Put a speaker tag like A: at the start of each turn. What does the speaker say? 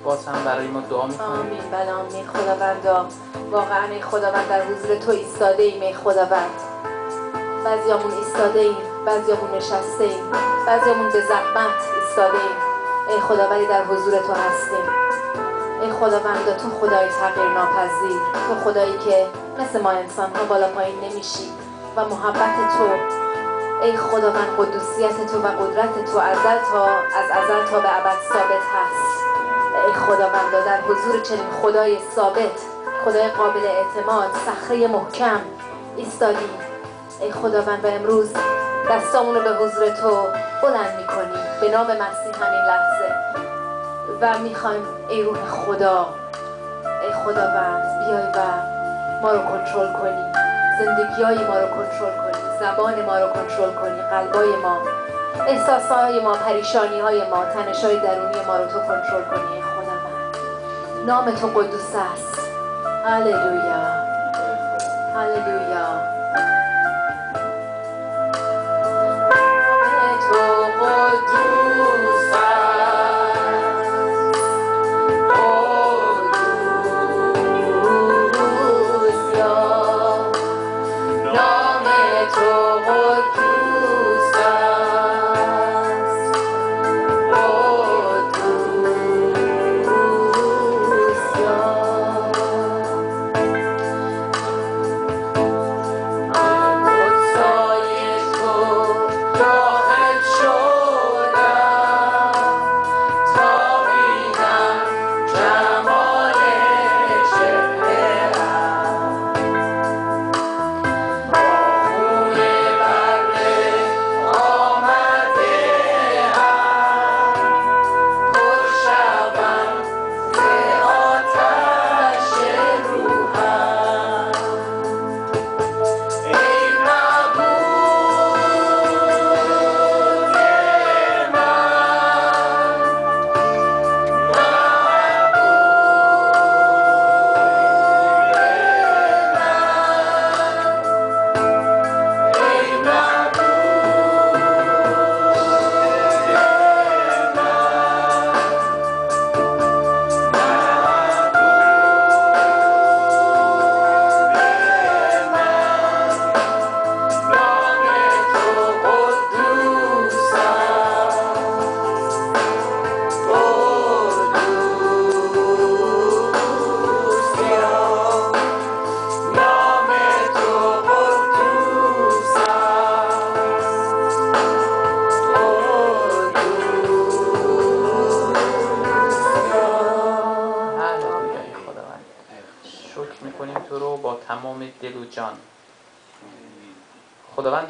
A: باز هم برای ما دعا میکنیم.
B: آمین. بله آمین. خداوندا واقعا ای خداوند در حضور تو ایستاده ایم ای خداوند. بعضیامون ایستاده ایم، بعضیامون نشسته ایم، بعضیامون به زحمت ایستاده ایم ای خدا، ولی در حضور تو هستیم ای خداوند. تو خدای تغییر ناپذیر، تو خدایی که مثل ما انسان ها بالا پایین نمیشی و محبت تو ای خداوند، قدوسیت تو و قدرت تو از ازل تا به ابد ثابت هست ای خداوند. در حضور چنین خدای ثابت، خدای قابل اعتماد، صخره محکم ایستادیم ای خداوند و امروز دستامون رو به حضور تو بلند میکنیم به نام مسیح همین لحظه و میخوایم ای روح خدا، ای خداوند بیای و ما رو کنترل کنی، زندگیای ما رو کنترل کنی، زبان ما رو کنترل کنی، قلبای ما، احساسهای ما، پریشانیهای ما، تنش‌های درونی ما رو تو کنترل کنی ای خداوند. نام تو قدوس است. هللویا هللویا.
A: شکر میکنیم تو رو با تمام دل و جان خداوند.